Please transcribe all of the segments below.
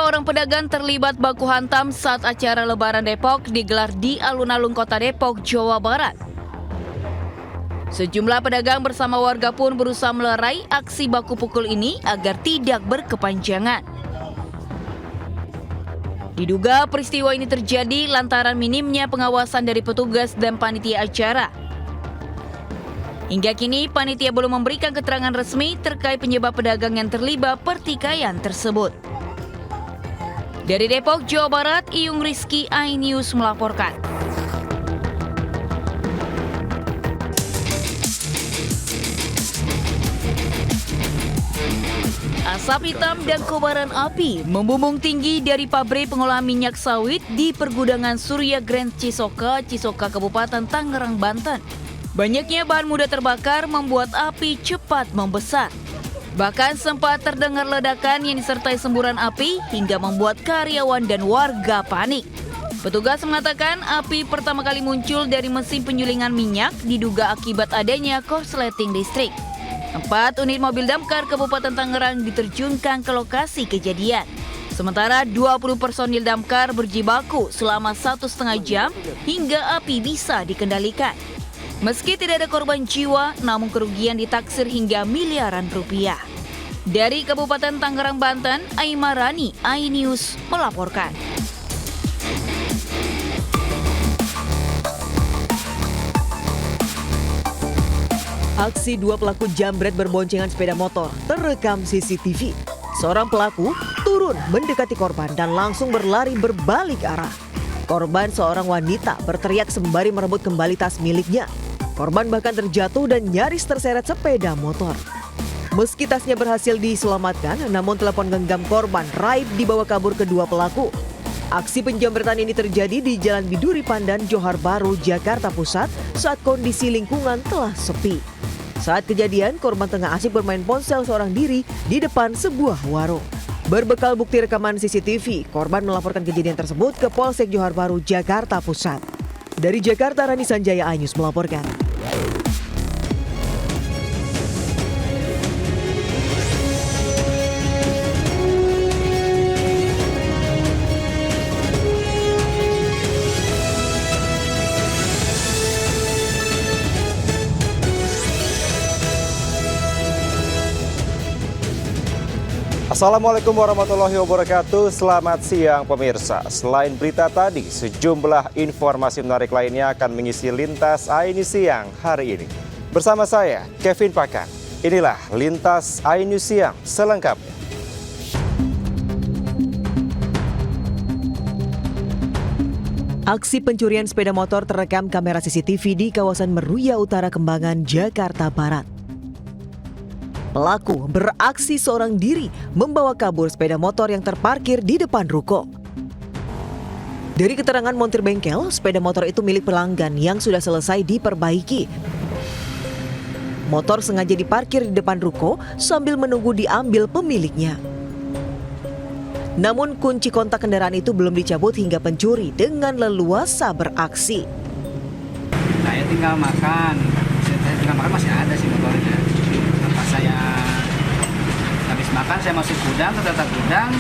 orang pedagang terlibat baku hantam saat acara Lebaran Depok digelar di alun-alun Kota Depok, Jawa Barat. Sejumlah pedagang bersama warga pun berusaha melerai aksi baku pukul ini agar tidak berkepanjangan. Diduga peristiwa ini terjadi lantaran minimnya pengawasan dari petugas dan panitia acara. Hingga kini, panitia belum memberikan keterangan resmi terkait penyebab pedagang yang terlibat pertikaian tersebut. Dari Depok, Jawa Barat, Iyung Rizky, iNews melaporkan. Asap hitam dan kobaran api membumbung tinggi dari pabrik pengolahan minyak sawit di pergudangan Surya Grand Cisoka, Kabupaten Tangerang, Banten. Banyaknya bahan mudah terbakar membuat api cepat membesar. Bahkan sempat terdengar ledakan yang disertai semburan api hingga membuat karyawan dan warga panik. Petugas mengatakan api pertama kali muncul dari mesin penyulingan minyak diduga akibat adanya korsleting listrik. 4 unit mobil damkar Kabupaten Tangerang diterjunkan ke lokasi kejadian. Sementara 20 personil damkar berjibaku selama 1,5 jam hingga api bisa dikendalikan. Meski tidak ada korban jiwa, namun kerugian ditaksir hingga miliaran rupiah. Dari Kabupaten Tangerang, Banten, Aimarani, iNews melaporkan. Aksi 2 pelaku jambret berboncengan sepeda motor terekam CCTV. Seorang pelaku turun mendekati korban dan langsung berlari berbalik arah. Korban seorang wanita berteriak sembari merebut kembali tas miliknya. Korban bahkan terjatuh dan nyaris terseret sepeda motor. Meski tasnya berhasil diselamatkan, namun telepon genggam korban raib dibawa kabur kedua pelaku. Aksi penjambretan ini terjadi di Jalan Biduri Pandan, Johar Baru, Jakarta Pusat saat kondisi lingkungan telah sepi. Saat kejadian, korban tengah asik bermain ponsel seorang diri di depan sebuah warung. Berbekal bukti rekaman CCTV, korban melaporkan kejadian tersebut ke Polsek Johar Baru, Jakarta Pusat. Dari Jakarta, Rani Sanjaya, iNews melaporkan. Assalamualaikum warahmatullahi wabarakatuh. Selamat siang pemirsa. Selain berita tadi, sejumlah informasi menarik lainnya akan mengisi Lintas iNews Siang hari ini. Bersama saya, Kevin Pakan. Inilah Lintas iNews Siang selengkapnya. Aksi pencurian sepeda motor terekam kamera CCTV di kawasan Meruya Utara, Kembangan, Jakarta Barat. Pelaku beraksi seorang diri membawa kabur sepeda motor yang terparkir di depan ruko. Dari keterangan montir bengkel, sepeda motor itu milik pelanggan yang sudah selesai diperbaiki. Motor sengaja diparkir di depan ruko sambil menunggu diambil pemiliknya. Namun kunci kontak kendaraan itu belum dicabut hingga pencuri dengan leluasa beraksi. Saya tinggal makan masih ada sih motornya. Pas saya habis makan saya masuk gudang, ternyata gudang.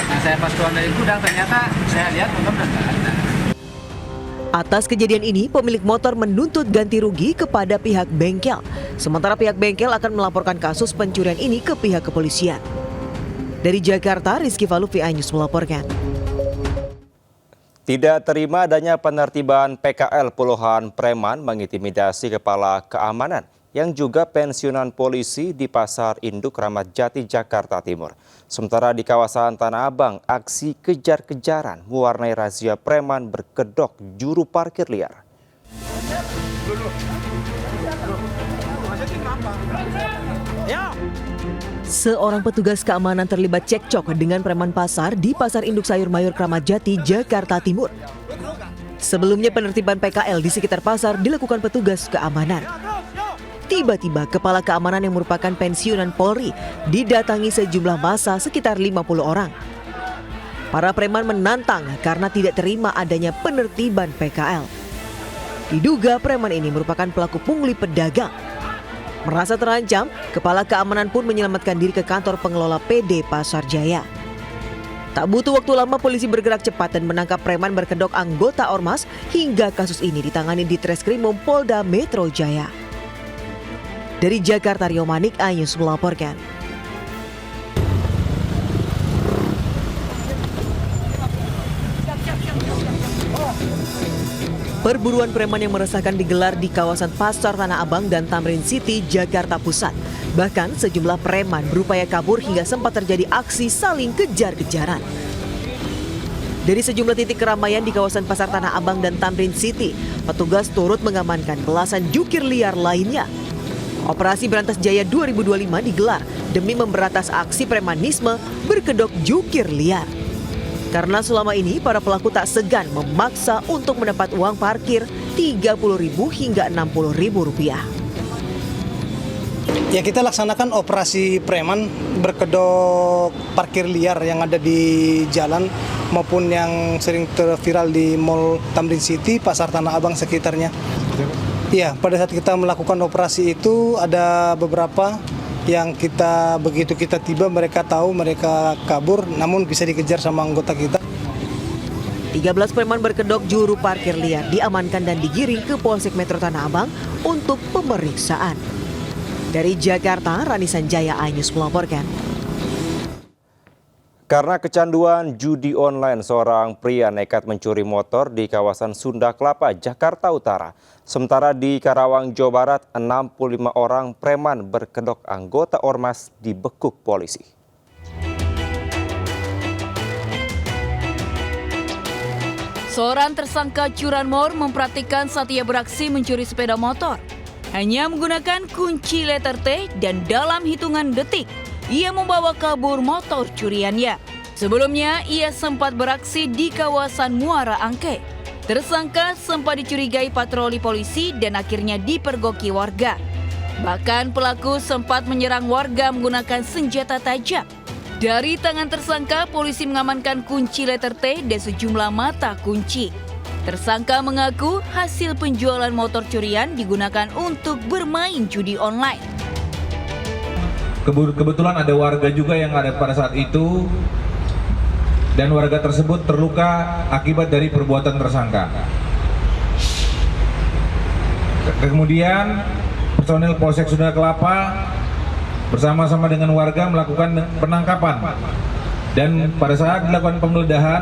Nah saya pas keluar dari gudang ternyata saya lihat motor udah nggak ada. Atas kejadian ini, pemilik motor menuntut ganti rugi kepada pihak bengkel. Sementara pihak bengkel akan melaporkan kasus pencurian ini ke pihak kepolisian. Dari Jakarta, Rizky Falufi, iNews melaporkan. Tidak terima adanya penertiban PKL, puluhan preman mengintimidasi kepala keamanan yang juga pensiunan polisi di Pasar Induk Ramat Jati, Jakarta Timur. Sementara di kawasan Tanah Abang, aksi kejar-kejaran mewarnai razia preman berkedok juru parkir liar. Seorang petugas keamanan terlibat cekcok dengan preman pasar di Pasar Induk Sayur Mayur Kramat Jati, Jakarta Timur. Sebelumnya penertiban PKL di sekitar pasar dilakukan petugas keamanan. Tiba-tiba kepala keamanan yang merupakan pensiunan Polri didatangi sejumlah massa sekitar 50 orang. Para preman menantang karena tidak terima adanya penertiban PKL. Diduga preman ini merupakan pelaku pungli pedagang. Merasa terancam, kepala keamanan pun menyelamatkan diri ke kantor pengelola PD Pasar Jaya. Tak butuh waktu lama, polisi bergerak cepat dan menangkap preman berkedok anggota Ormas hingga kasus ini ditangani di Treskrimum Polda Metro Jaya. Dari Jakarta, Rio Manik, iNews melaporkan. Perburuan preman yang meresahkan digelar di kawasan Pasar Tanah Abang dan Tamrin City, Jakarta Pusat. Bahkan sejumlah preman berupaya kabur hingga sempat terjadi aksi saling kejar-kejaran. Dari sejumlah titik keramaian di kawasan Pasar Tanah Abang dan Tamrin City, petugas turut mengamankan belasan jukir liar lainnya. Operasi Berantas Jaya 2025 digelar demi memberantas aksi premanisme berkedok jukir liar. Karena selama ini para pelaku tak segan memaksa untuk mendapat uang parkir Rp30.000 hingga Rp60.000. Ya, kita laksanakan operasi preman berkedok parkir liar yang ada di jalan maupun yang sering terviral di Mall Tamrin City, Pasar Tanah Abang sekitarnya. Ya, pada saat kita melakukan operasi itu ada beberapa yang begitu kita tiba mereka tahu mereka kabur namun bisa dikejar sama anggota kita. 13 preman berkedok juru parkir liar diamankan dan digiring ke Polsek Metro Tanah Abang untuk pemeriksaan. Dari Jakarta, Rani Sanjaya, iNews melaporkan. Karena kecanduan judi online, seorang pria nekat mencuri motor di kawasan Sunda Kelapa, Jakarta Utara. Sementara di Karawang, Jawa Barat, 65 orang preman berkedok anggota Ormas dibekuk polisi. Seorang tersangka curanmor mempraktikkan saat ia beraksi mencuri sepeda motor. Hanya menggunakan kunci letter T dan dalam hitungan detik, ia membawa kabur motor curiannya. Sebelumnya, ia sempat beraksi di kawasan Muara Angke. Tersangka sempat dicurigai patroli polisi dan akhirnya dipergoki warga. Bahkan pelaku sempat menyerang warga menggunakan senjata tajam. Dari tangan tersangka, polisi mengamankan kunci letter T dan sejumlah mata kunci. Tersangka mengaku hasil penjualan motor curian digunakan untuk bermain judi online. Kebetulan ada warga juga yang ada pada saat itu dan warga tersebut terluka akibat dari perbuatan tersangka. Kemudian personel Polsek Sunda Kelapa bersama-sama dengan warga melakukan penangkapan dan pada saat dilakukan penggeledahan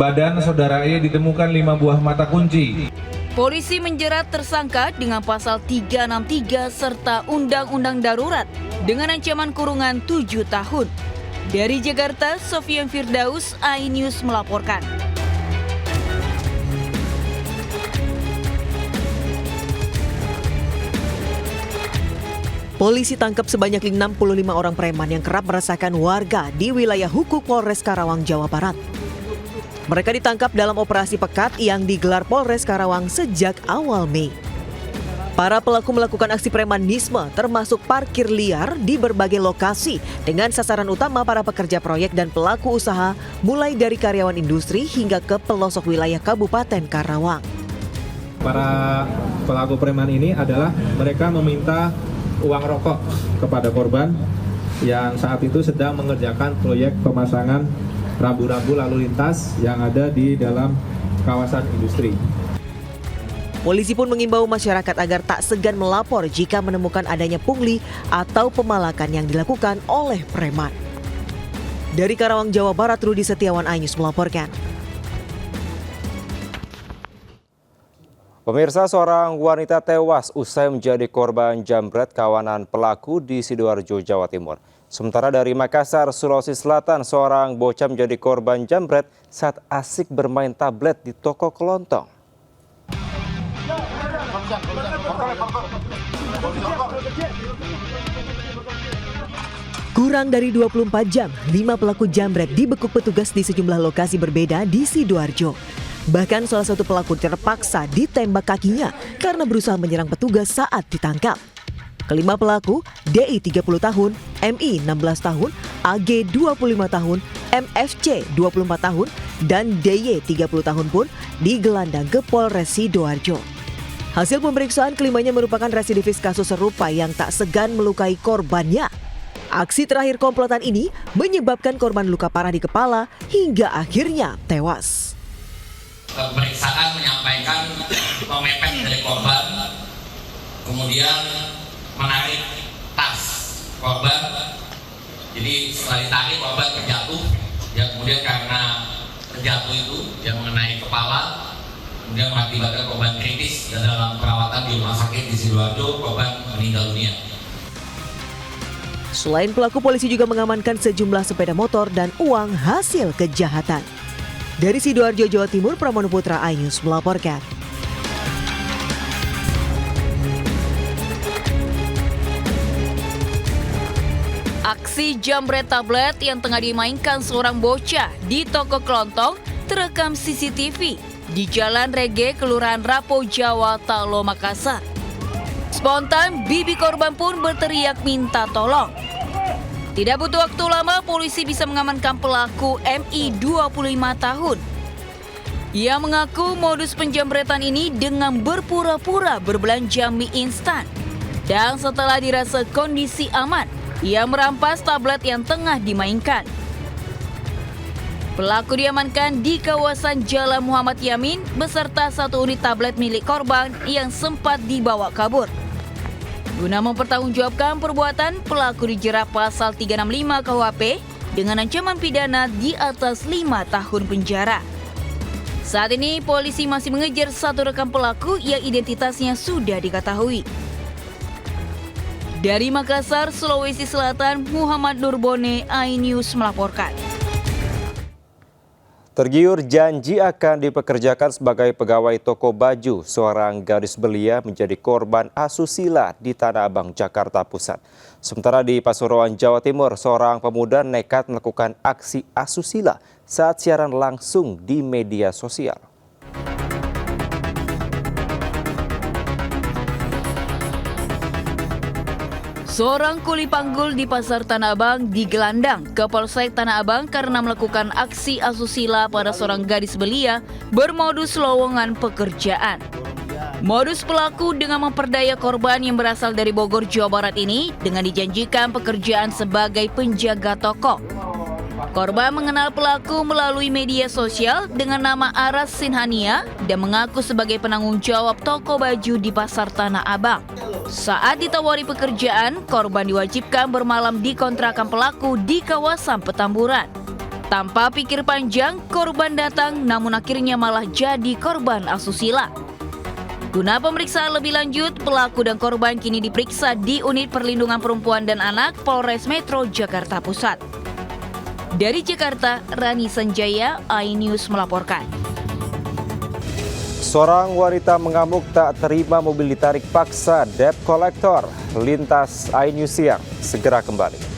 badan saudara E ditemukan 5 buah mata kunci. Polisi menjerat tersangka dengan pasal 363 serta Undang-Undang Darurat dengan ancaman kurungan 7 tahun. Dari Jakarta, Sofian Firdaus, iNews melaporkan. Polisi tangkap sebanyak 65 orang preman yang kerap meresahkan warga di wilayah Hukuk Polres Karawang, Jawa Barat. Mereka ditangkap dalam operasi pekat yang digelar Polres Karawang sejak awal Mei. Para pelaku melakukan aksi premanisme termasuk parkir liar di berbagai lokasi dengan sasaran utama para pekerja proyek dan pelaku usaha mulai dari karyawan industri hingga ke pelosok wilayah Kabupaten Karawang. Para pelaku preman ini adalah mereka meminta uang rokok kepada korban yang saat itu sedang mengerjakan proyek pemasangan rambu-rambu lalu lintas yang ada di dalam kawasan industri. Polisi pun mengimbau masyarakat agar tak segan melapor jika menemukan adanya pungli atau pemalakan yang dilakukan oleh preman. Dari Karawang, Jawa Barat, Rudi Setiawan, iNews melaporkan. Pemirsa, seorang wanita tewas usai menjadi korban jambret kawanan pelaku di Sidoarjo, Jawa Timur. Sementara dari Makassar, Sulawesi Selatan, seorang bocah menjadi korban jambret saat asik bermain tablet di toko kelontong. Kurang dari 24 jam, 5 pelaku jambret dibekuk petugas di sejumlah lokasi berbeda di Sidoarjo. Bahkan salah satu pelaku terpaksa ditembak kakinya karena berusaha menyerang petugas saat ditangkap. Kelima pelaku, DI 30 tahun, MI 16 tahun, AG 25 tahun, MFC 24 tahun, dan DY 30 tahun pun digelandang ke Polres Sidoarjo. Hasil pemeriksaan kelimanya merupakan residivis kasus serupa yang tak segan melukai korbannya. Aksi terakhir komplotan ini menyebabkan korban luka parah di kepala hingga akhirnya tewas. Pemeriksaan menyampaikan memepet dari korban, kemudian menarik tas korban. Jadi setelah ditarik korban terjatuh, ya kemudian karena terjatuh itu yang mengenai kepala, kemudian mengakibatkan korban kritis dan dalam perawatan di rumah sakit di Sidoarjo, korban meninggal dunia. Selain pelaku, polisi juga mengamankan sejumlah sepeda motor dan uang hasil kejahatan. Dari Sidoarjo, Jawa Timur, Pramono Putra, iNews melaporkan. Aksi jambret tablet yang tengah dimainkan seorang bocah di toko kelontong terekam CCTV di Jalan Rege, Kelurahan Rapo, Jawa, Talo, Makassar. Spontan, bibi korban pun berteriak minta tolong. Tidak butuh waktu lama, polisi bisa mengamankan pelaku MI 25 tahun. Ia mengaku modus penjambretan ini dengan berpura-pura berbelanja mie instan. Dan setelah dirasa kondisi aman, ia merampas tablet yang tengah dimainkan. Pelaku diamankan di kawasan Jalan Muhammad Yamin beserta 1 unit tablet milik korban yang sempat dibawa kabur. Guna mempertanggungjawabkan perbuatan, pelaku dijerat pasal 365 KUHP dengan ancaman pidana di atas 5 tahun penjara. Saat ini polisi masih mengejar 1 rekan pelaku yang identitasnya sudah diketahui. Dari Makassar, Sulawesi Selatan, Muhammad Nurbone, iNews melaporkan. Tergiur janji akan dipekerjakan sebagai pegawai toko baju, seorang gadis belia menjadi korban asusila di Tanah Abang, Jakarta Pusat. Sementara di Pasuruan, Jawa Timur, seorang pemuda nekat melakukan aksi asusila saat siaran langsung di media sosial. Seorang kuli panggul di Pasar Tanah Abang digelandang ke Polsek Tanah Abang karena melakukan aksi asusila pada seorang gadis belia bermodus lowongan pekerjaan. Modus pelaku dengan memperdaya korban yang berasal dari Bogor, Jawa Barat ini dengan dijanjikan pekerjaan sebagai penjaga toko. Korban mengenal pelaku melalui media sosial dengan nama Aras Sinhania dan mengaku sebagai penanggung jawab toko baju di Pasar Tanah Abang. Saat ditawari pekerjaan, korban diwajibkan bermalam di kontrakan pelaku di kawasan Petamburan. Tanpa pikir panjang, korban datang namun akhirnya malah jadi korban asusila. Guna pemeriksaan lebih lanjut, pelaku dan korban kini diperiksa di Unit Perlindungan Perempuan dan Anak Polres Metro Jakarta Pusat. Dari Jakarta, Rani Sanjaya, iNews melaporkan. Seorang wanita mengamuk tak terima mobil ditarik paksa debt collector. Lintas iNews siang, segera kembali.